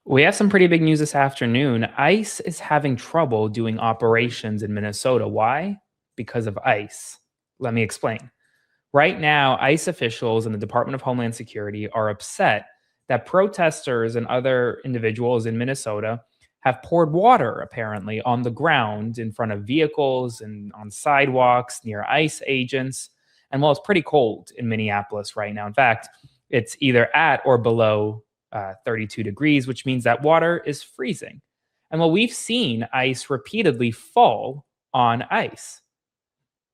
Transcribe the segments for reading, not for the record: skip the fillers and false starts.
We have some pretty big news this afternoon. ICE is having trouble doing operations in Minnesota. Why? Because of ICE. Let me explain. Right now, ICE officials and the Department of Homeland Security are upset that protesters and other individuals in Minnesota have poured water, apparently, on the ground in front of vehicles and on sidewalks near ICE agents. And well, it's pretty cold in Minneapolis right now. In fact, it's either at or below 32 degrees, which means that water is freezing. And well, we've seen ice repeatedly fall on ice,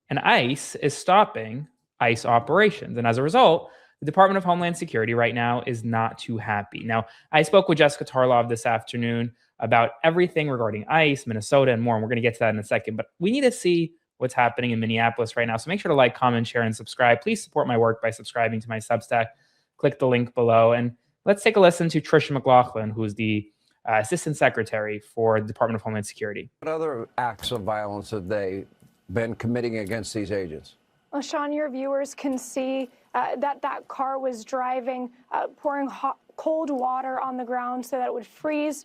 and ice is stopping ICE operations. And as a result, the Department of Homeland Security right now is not too happy. Now, I spoke with Jessica Tarlov this afternoon about everything regarding ICE, Minnesota, and more. And we're going to get to that in a second. But we need to see what's happening in Minneapolis right now. So make sure to like, comment, share, and subscribe. Please support my work by subscribing to my Substack. Click the link below. And let's take a listen to Tricia McLaughlin, who's the Assistant Secretary for the Department of Homeland Security. What other acts of violence have they been committing against these agents? Well, Sean, your viewers can see that car was driving, pouring cold water on the ground so that it would freeze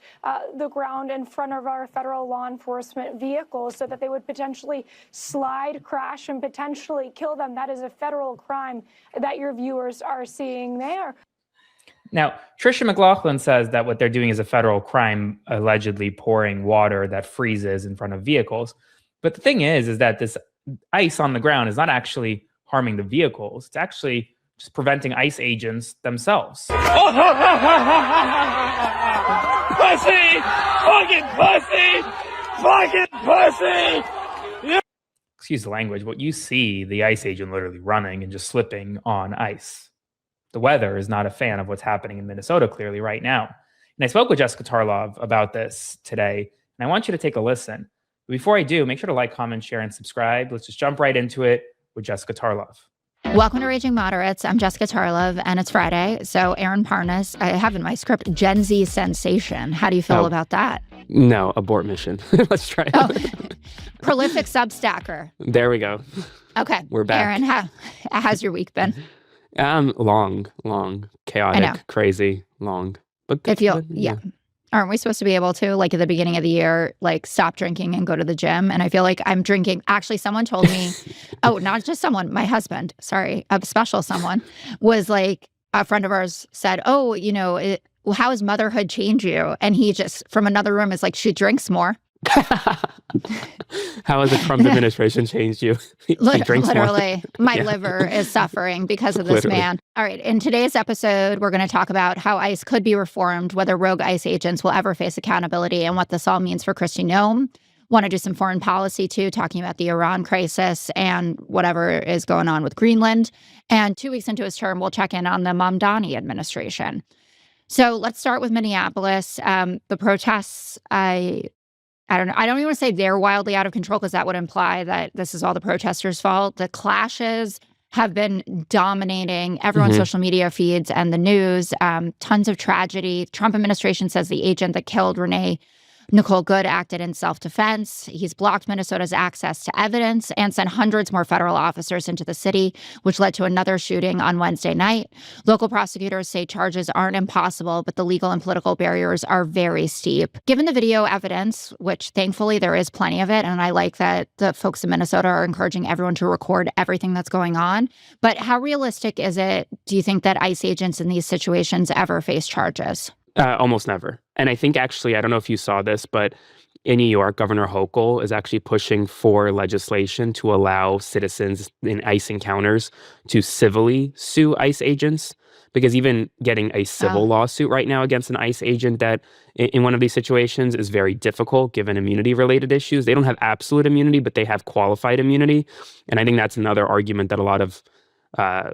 the ground in front of our federal law enforcement vehicles so that they would potentially slide, crash, and potentially kill them. That is a federal crime that your viewers are seeing there. Now, Tricia McLaughlin says that what they're doing is a federal crime, allegedly pouring water that freezes in front of vehicles. But the thing is that this ice on the ground is not actually harming the vehicles. It's actually just preventing ICE agents themselves. Pussy! Fucking pussy! Fucking pussy! Yeah. Excuse the language, but you see the ICE agent literally running and just slipping on ice. The weather is not a fan of what's happening in Minnesota clearly right now. And I spoke with Jessica Tarlov about this today, and I want you to take a listen. But before I do, make sure to like, comment, share, and subscribe. Let's just jump right into it with Jessica Tarlov. Welcome to Raging Moderates. I'm Jessica Tarlov, and it's Friday. So Aaron Parnas, I have in my script, Gen Z sensation. How do you feel about that? No, abort mission. Let's try it. Oh. Prolific Substacker. There we go. Okay. We're back. Aaron, how's your week been? Long, chaotic, crazy, long. But good, yeah. Aren't we supposed to be able to, like, at the beginning of the year, like, stop drinking and go to the gym? And I feel like I'm drinking. Actually, someone told me, not just someone, my husband, sorry, a special someone, was like, a friend of ours said, how has motherhood changed you? And he just, from another room, is like, she drinks more. How has the Trump administration changed you? Literally, my liver is suffering because of this man. All right, in today's episode, we're going to talk about how ICE could be reformed, whether rogue ICE agents will ever face accountability, and what this all means for Kristi Noem. Want to do some foreign policy, too, talking about the Iran crisis and whatever is going on with Greenland. And 2 weeks into his term, we'll check in on the Mamdani administration. So let's start with Minneapolis. The protests, I don't even want to say they're wildly out of control because that would imply that this is all the protesters' fault. The clashes have been dominating everyone's social media feeds and the news. Tons of tragedy. Trump administration says the agent that killed Renee Nicole Good acted in self-defense. He's blocked Minnesota's access to evidence and sent hundreds more federal officers into the city, which led to another shooting on Wednesday night. Local prosecutors say charges aren't impossible, but the legal and political barriers are very steep. Given the video evidence, which thankfully there is plenty of it, and I like that the folks in Minnesota are encouraging everyone to record everything that's going on, but how realistic is it, do you think, that ICE agents in these situations ever face charges? Almost never. And I think actually, I don't know if you saw this, but in New York, Governor Hochul is actually pushing for legislation to allow citizens in ICE encounters to civilly sue ICE agents. Because even getting a civil lawsuit right now against an ICE agent that in one of these situations is very difficult given immunity-related issues. They don't have absolute immunity, but they have qualified immunity. And I think that's another argument that a lot of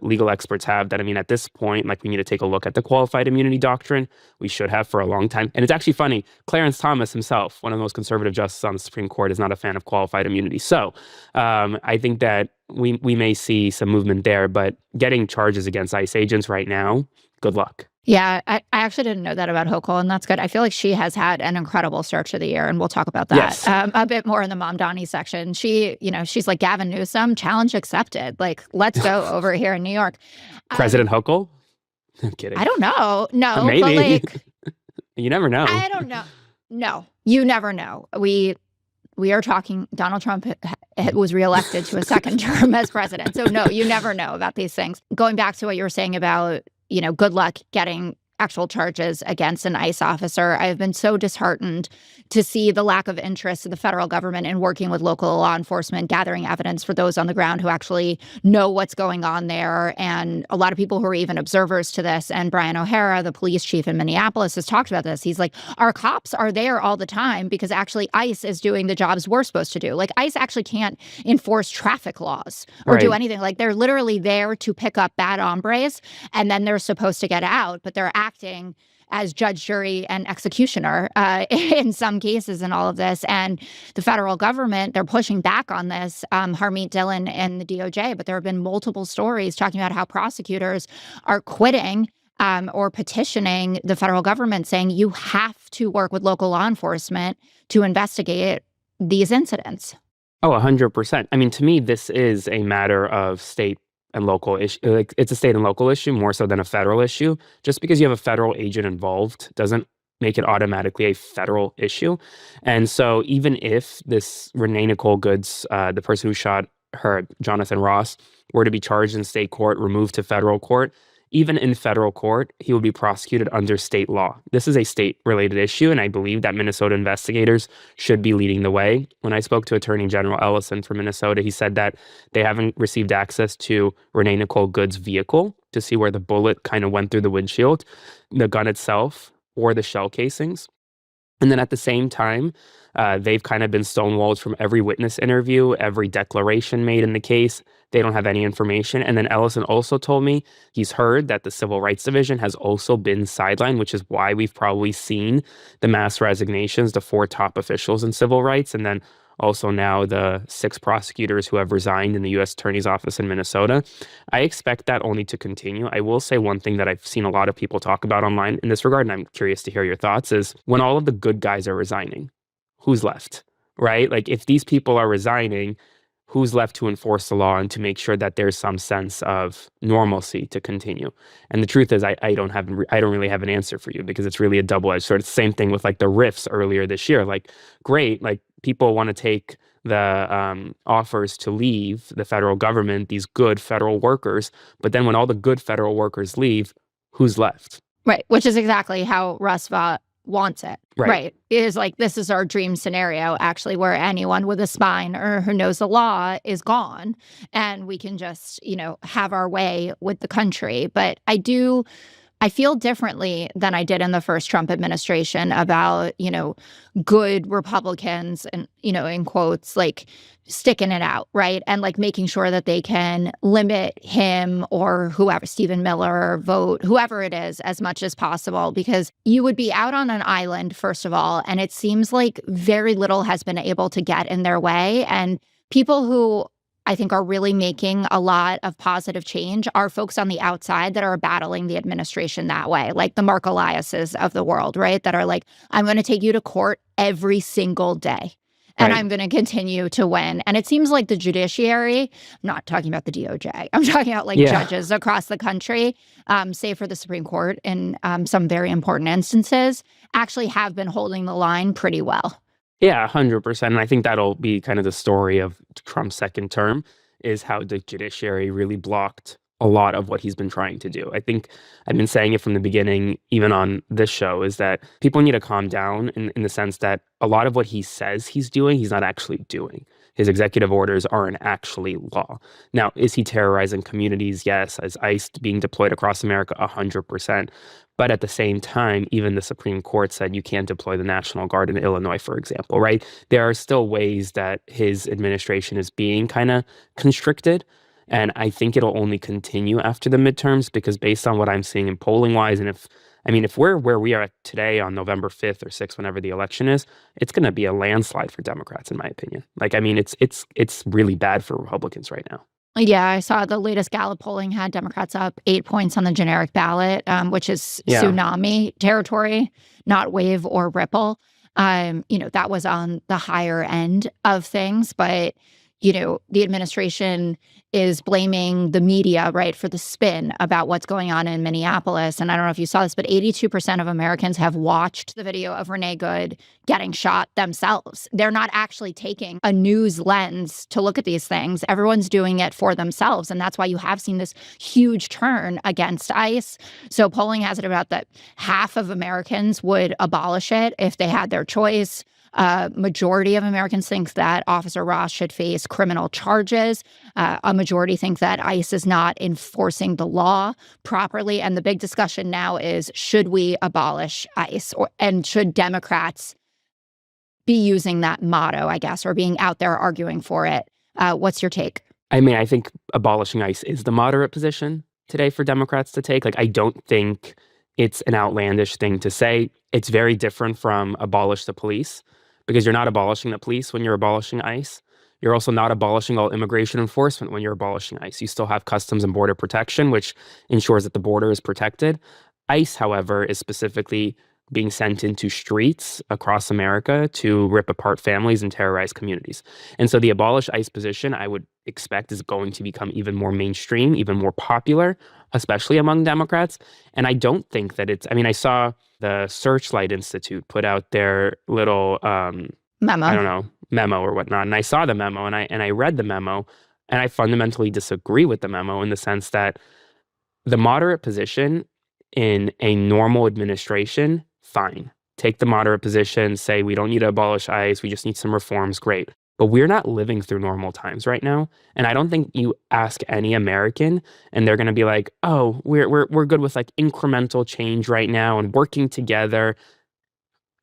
legal experts have, that, I mean, at this point, like, we need to take a look at the qualified immunity doctrine. We should have for a long time. And it's actually funny, Clarence Thomas himself, one of the most conservative justices on the Supreme Court, is not a fan of qualified immunity. So I think that we may see some movement there, but getting charges against ICE agents right now, good luck. Yeah, I actually didn't know that about Hochul, and that's good. I feel like she has had an incredible start to the year, and we'll talk about that a bit more in the Mamdani section. She's like Gavin Newsom, challenge accepted. Like, let's go over here in New York. President Hochul? I'm kidding. I don't know. No, maybe. but like, You never know. I don't know. No, you never know. We are talking, Donald Trump was reelected to a second term as president. So no, you never know about these things. Going back to what you were saying about, good luck getting actual charges against an ICE officer. I've been so disheartened to see the lack of interest of the federal government in working with local law enforcement, gathering evidence for those on the ground who actually know what's going on there. And a lot of people who are even observers to this. And Brian O'Hara, the police chief in Minneapolis, has talked about this. He's like, our cops are there all the time because actually ICE is doing the jobs we're supposed to do. Like ICE actually can't enforce traffic laws or do anything. Like they're literally there to pick up bad hombres and then they're supposed to get out, but they're acting as judge, jury, and executioner in some cases in all of this. And the federal government, they're pushing back on this, Harmeet Dillon and the DOJ, but there have been multiple stories talking about how prosecutors are quitting or petitioning the federal government saying you have to work with local law enforcement to investigate these incidents. Oh, 100%. I mean, to me, this is a matter of state and local issue. Like, it's a state and local issue more so than a federal issue. Just because you have a federal agent involved doesn't make it automatically a federal issue. And so even if this Renee Nicole Goods, the person who shot her, Jonathan Ross, were to be charged in state court, removed to federal court, even in federal court, he will be prosecuted under state law. This is a state-related issue, and I believe that Minnesota investigators should be leading the way. When I spoke to Attorney General Ellison from Minnesota, he said that they haven't received access to Renee Nicole Goods' vehicle to see where the bullet kind of went through the windshield, the gun itself, or the shell casings. And then at the same time, they've kind of been stonewalled from every witness interview, every declaration made in the case. They don't have any information. And then Ellison also told me he's heard that the Civil Rights Division has also been sidelined, which is why we've probably seen the mass resignations, the 4 top officials in civil rights, and then also now the 6 prosecutors who have resigned in the U.S. Attorney's Office in Minnesota. I expect that only to continue. I will say one thing that I've seen a lot of people talk about online in this regard, and I'm curious to hear your thoughts, is when all of the good guys are resigning, who's left, right? Like if these people are resigning, who's left to enforce the law and to make sure that there's some sense of normalcy to continue? And the truth is, I don't really have an answer for you because it's really a double-edged sword. It's the same thing with like the RIFs earlier this year. Like, great, like people want to take the offers to leave the federal government, these good federal workers, but then when all the good federal workers leave, who's left? Right, which is exactly how Russ Vought wants it. Right. It is like, this is our dream scenario, actually, where anyone with a spine or who knows the law is gone and we can just, have our way with the country. But I feel differently than I did in the first Trump administration about, good Republicans and, in quotes, like sticking it out, right? And like making sure that they can limit him or whoever, Stephen Miller, Vogt, whoever it is, as much as possible, because you would be out on an island, first of all, and it seems like very little has been able to get in their way. And people who I think are really making a lot of positive change are folks on the outside that are battling the administration that way, like the Mark Eliases of the world, right? That are like, I'm going to take you to court every single day. And I'm going to continue to win. And it seems like the judiciary, I'm not talking about the DOJ, I'm talking about like judges across the country, save for the Supreme Court in some very important instances, actually have been holding the line pretty well. Yeah, 100%. And I think that'll be kind of the story of Trump's second term, is how the judiciary really blocked a lot of what he's been trying to do. I think I've been saying it from the beginning, even on this show, is that people need to calm down in the sense that a lot of what he says he's doing, he's not actually doing. His executive orders aren't actually law. Now, is he terrorizing communities? Yes. Is ICE being deployed across America? 100%. But at the same time, even the Supreme Court said you can't deploy the National Guard in Illinois, for example, right? There are still ways that his administration is being kind of constricted. And I think it'll only continue after the midterms because based on what I'm seeing in polling wise, and if we're where we are at today on November 5th or 6th, whenever the election is, it's going to be a landslide for Democrats, in my opinion. It's really bad for Republicans right now. Yeah, I saw the latest Gallup polling had Democrats up 8 points on the generic ballot, which is tsunami territory, not wave or ripple. That was on the higher end of things, but the administration is blaming the media, right, for the spin about what's going on in Minneapolis. And I don't know if you saw this, but 82% of Americans have watched the video of Renee Good getting shot themselves. They're not actually taking a news lens to look at these things. Everyone's doing it for themselves. And that's why you have seen this huge turn against ICE. So polling has it about that half of Americans would abolish it if they had their choice. Majority of Americans think that Officer Ross should face criminal charges. A majority think that ICE is not enforcing the law properly. And the big discussion now is, should we abolish ICE? And should Democrats be using that motto, I guess, or being out there arguing for it? What's your take? I mean, I think abolishing ICE is the moderate position today for Democrats to take. Like, I don't think it's an outlandish thing to say. It's very different from abolish the police, because you're not abolishing the police when you're abolishing ICE. You're also not abolishing all immigration enforcement when you're abolishing ICE. You still have Customs and Border Protection, which ensures that the border is protected. ICE, however, is specifically being sent into streets across America to rip apart families and terrorize communities. And so the abolish ICE position, I would expect, is going to become even more mainstream, even more popular, especially among Democrats. And I don't think that it's, I mean, I saw the Searchlight Institute put out their little, Memo. I don't know, memo or whatnot. And I saw the memo and I read the memo, and I fundamentally disagree with the memo in the sense that the moderate position in a normal administration, fine. Take the moderate position, say we don't need to abolish ICE, we just need some reforms, great. But we're not living through normal times right now. And I don't think you ask any American and they're going to be like, oh, we're good with like incremental change right now and working together.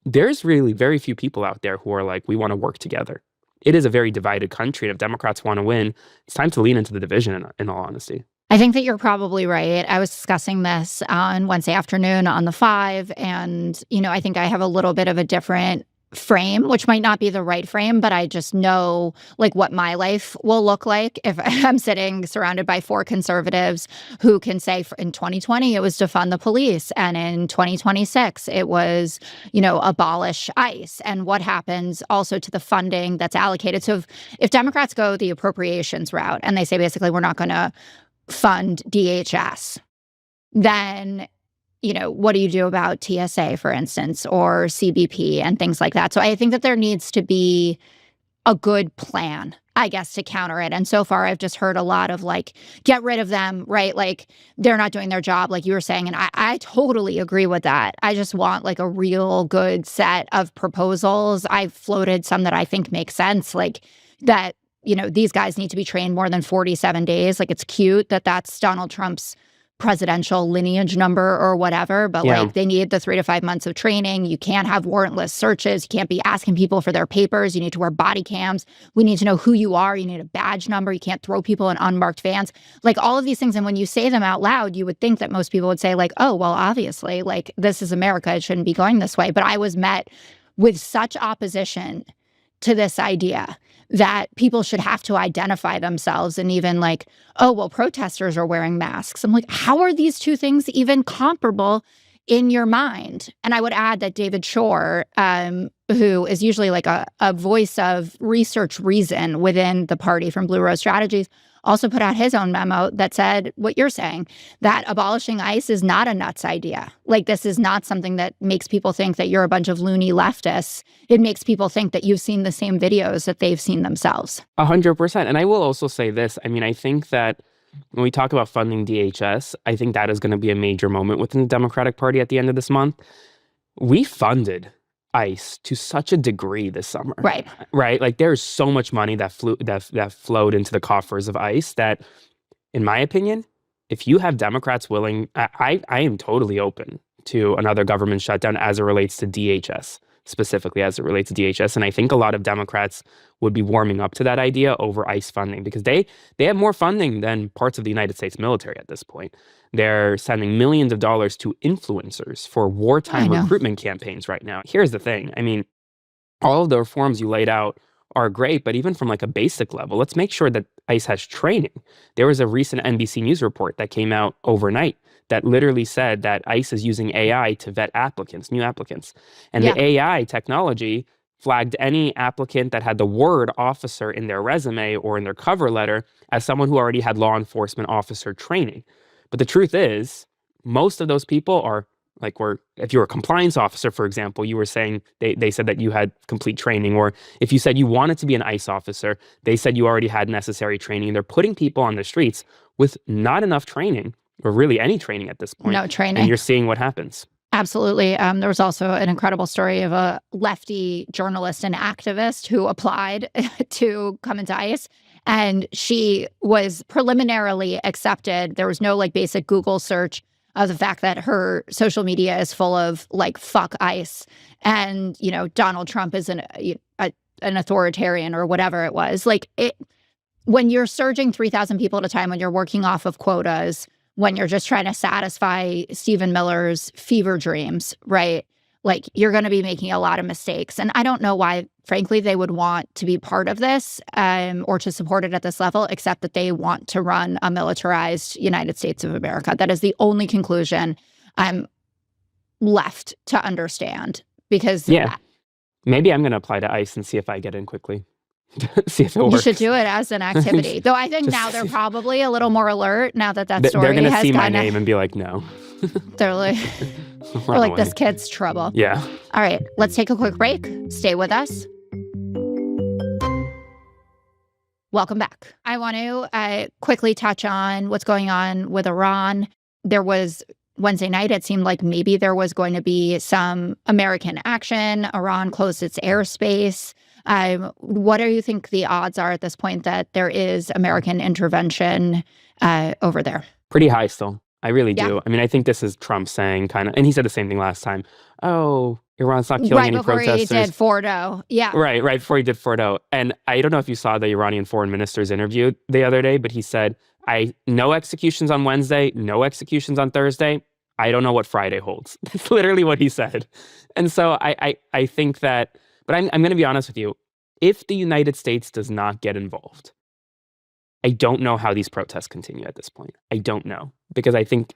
There's really very few people out there who are like, we want to work together. It is a very divided country. And if Democrats want to win, it's time to lean into the division, in all honesty. I think that you're probably right. I was discussing this on Wednesday afternoon on the 5, and, I think I have a little bit of a different frame, which might not be the right frame, but I just know like what my life will look like if I'm sitting surrounded by 4 conservatives who can say in 2020 it was defund the police, and in 2026 it was, abolish ICE, and what happens also to the funding that's allocated. So if Democrats go the appropriations route and they say basically we're not going to fund DHS, then what do you do about TSA, for instance, or CBP and things like that? So I think that there needs to be a good plan, I guess, to counter it. And so far, I've just heard a lot of like, get rid of them, right? Like they're not doing their job, like you were saying. And I totally agree with that. I just want like a real good set of proposals. I've floated some that I think make sense, like that, these guys need to be trained more than 47 days. Like it's cute that that's Donald Trump's presidential lineage number or whatever, but like they need the 3 to 5 months of training. You can't have warrantless searches. You can't be asking people for their papers. You need to wear body cams. We need to know who you are. You need a badge number. You can't throw people in unmarked vans. Like all of these things. And when you say them out loud, you would think that most people would say like, oh, well, obviously, like this is America. It shouldn't be going this way. But I was met with such opposition to this idea that people should have to identify themselves, and even like, oh, well, protesters are wearing masks. I'm like, how are these two things even comparable in your mind? And I would add that David Shore, who is usually like a voice of research reason within the party from Blue Rose Strategies, also put out his own memo that said what you're saying, that abolishing ICE is not a nuts idea. Like this is not something that makes people think that you're a bunch of loony leftists. It makes people think that you've seen the same videos that they've seen themselves. 100%. And I will also say this. I mean, I think that when we talk about funding DHS, I think that is going to be a major moment within the Democratic Party at the end of this month. We funded ICE to such a degree this summer. Right. Like there's so much money that flowed into the coffers of ICE that, in my opinion, if you have Democrats willing, I am totally open to another government shutdown as it relates to DHS, specifically as it relates to DHS. And I think a lot of Democrats would be warming up to that idea over ICE funding, because they have more funding than parts of the United States military at this point. They're sending millions of dollars to influencers for wartime recruitment campaigns right now. Here's the thing. I mean, all of the reforms you laid out are great, but even from like a basic level, let's make sure that ICE has training. There was a recent NBC News report that came out overnight that literally said that ICE is using AI to vet applicants, new applicants. And the AI technology flagged any applicant that had the word officer in their resume or in their cover letter as someone who already had law enforcement officer training. But the truth is, most of those people are like, if you're a compliance officer, for example, you were saying they said that you had complete training, or if you said you wanted to be an ICE officer, they said you already had necessary training. They're putting people on the streets with not enough training, or really any training at this point. No training. And you're seeing what happens. Absolutely. There was also an incredible story of a lefty journalist and activist who applied to come into ICE, and she was preliminarily accepted. There was no like basic Google search of the fact that her social media is full of like fuck ICE, and you know Donald Trump is an authoritarian or whatever it was. Like it, when you're surging 3,000 people at a time, when you're working off of quotas, when you're just trying to satisfy Stephen Miller's fever dreams, right? Like you're going to be making a lot of mistakes. And I don't know why, frankly, they would want to be part of this or to support it at this level, except that they want to run a militarized United States of America. That is the only conclusion I'm left to understand. Because maybe I'm going to apply to ICE and see if I get in quickly. See if it works. You should do it as an activity. Though I think now they're probably a little more alert now that story they're going to see my kinda, name and be like, no. They're like, this kid's trouble. Yeah. All right, let's take a quick break. Stay with us. Welcome back. I want to quickly touch on what's going on with Iran. There was Wednesday night, it seemed like maybe there was going to be some American action. Iran closed its airspace. What do you think the odds are at this point that there is American intervention over there? Pretty high still. I really do. Yeah. I mean, I think this is Trump saying kind of, and he said the same thing last time. Oh, Iran's not killing any protesters. Right before he did Fordo. Yeah. Right before he did Fordo. And I don't know if you saw the Iranian foreign minister's interview the other day, but he said, no executions on Wednesday, no executions on Thursday. I don't know what Friday holds. That's literally what he said. And so I think that, but I'm going to be honest with you. If the United States does not get involved, I don't know how these protests continue at this point. I don't know. Because I think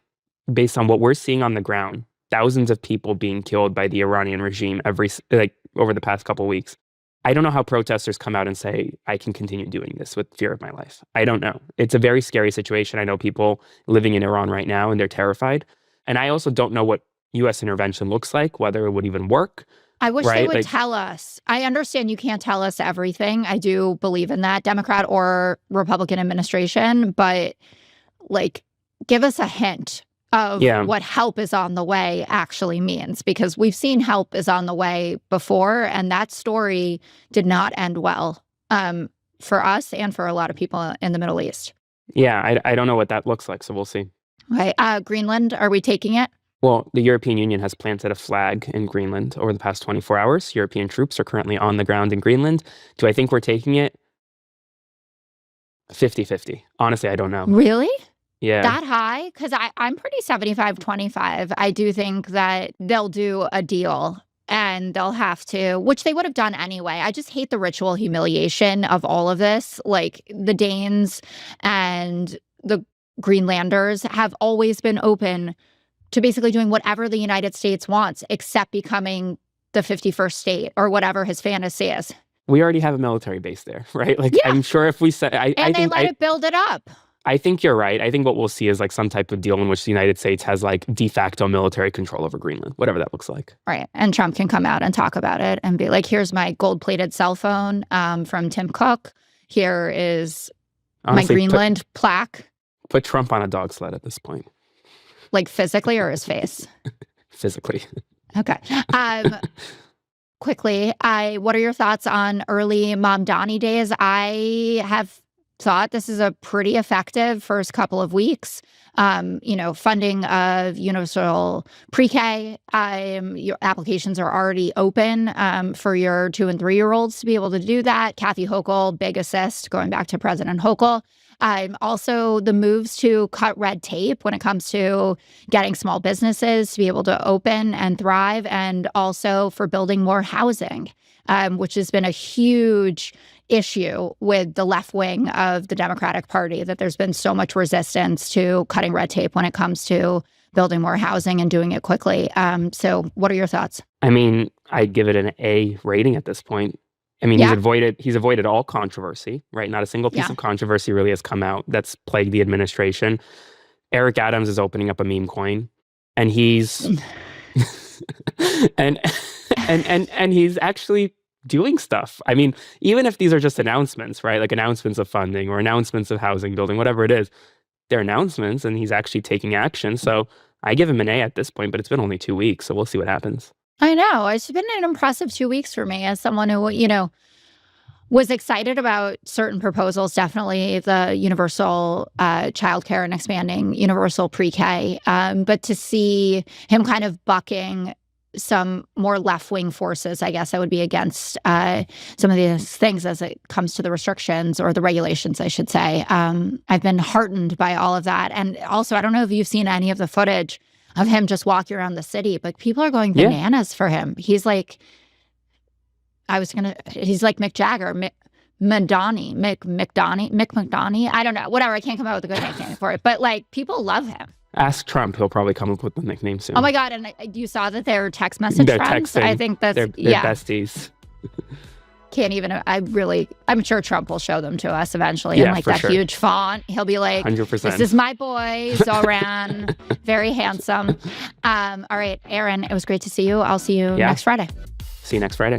based on what we're seeing on the ground, thousands of people being killed by the Iranian regime over the past couple of weeks, I don't know how protesters come out and say, I can continue doing this with fear of my life. I don't know. It's a very scary situation. I know people living in Iran right now and they're terrified. And I also don't know what U.S. intervention looks like, whether it would even work. I wish they would tell us. I understand you can't tell us everything. I do believe in that, Democrat or Republican administration. But like, give us a hint of what help is on the way actually means. Because we've seen help is on the way before. And that story did not end well for us and for a lot of people in the Middle East. Yeah, I don't know what that looks like. So we'll see. Okay. Greenland, are we taking it? Well, the European Union has planted a flag in Greenland over the past 24 hours. European troops are currently on the ground in Greenland. Do I think we're taking it? 50-50. Honestly, I don't know. Really? Yeah. That high? Because I'm pretty 75-25. I do think that they'll do a deal and they'll have to, which they would have done anyway. I just hate the ritual humiliation of all of this. Like the Danes and the Greenlanders have always been open to basically doing whatever the United States wants, except becoming the 51st state or whatever his fantasy is. We already have a military base there, right? Like, I'm sure if we said... they let it build it up. I think you're right. I think what we'll see is like some type of deal in which the United States has like de facto military control over Greenland, whatever that looks like. Right. And Trump can come out and talk about it and be like, here's my gold-plated cell phone from Tim Cook. Here is honestly, my Greenland plaque. Put Trump on a dog sled at this point. Like physically or his face? Physically. Okay. Quickly, what are your thoughts on early Mamdani days? I have thought this is a pretty effective first couple of weeks. Funding of universal pre-K. Your applications are already open for your 2- and 3-year-olds to be able to do that. Kathy Hochul, big assist, going back to President Hochul. Also, the moves to cut red tape when it comes to getting small businesses to be able to open and thrive, and also for building more housing, which has been a huge issue with the left wing of the Democratic Party, that there's been so much resistance to cutting red tape when it comes to building more housing and doing it quickly. So what are your thoughts? I mean, I'd give it an A rating at this point. I mean, Yeah. he's avoided all controversy, right? Not a single piece Yeah. of controversy really has come out that's plagued the administration. Eric Adams is opening up a meme coin, and he's and he's actually doing stuff. I mean, even if these are just announcements, right? Like announcements of funding or announcements of housing building, whatever it is, they're announcements, and he's actually taking action. So I give him an A at this point, but it's been only 2 weeks, so we'll see what happens. I know. It's been an impressive 2 weeks for me as someone who, was excited about certain proposals, definitely the universal childcare and expanding universal pre-K. But to see him kind of bucking some more left-wing forces, I guess I would be against some of these things as it comes to the restrictions or the regulations, I should say. I've been heartened by all of that. And also, I don't know if you've seen any of the footage of him just walking around the city, but people are going bananas for him. He's like, he's like Mick Jagger, Mick McDonnie. I don't know, whatever. I can't come out with a good nickname for it, but like people love him. Ask Trump; he'll probably come up with the nickname soon. Oh my God! And you saw that they're text message They're friends. texting. I think that's they're besties. Can't even. I'm sure Trump will show them to us eventually Yeah, in like for that sure. huge font. He'll be like, 100%. "This is my boy Zoran, very handsome." All right, Aaron, it was great to see you. I'll see you Yeah. next Friday. See you next Friday.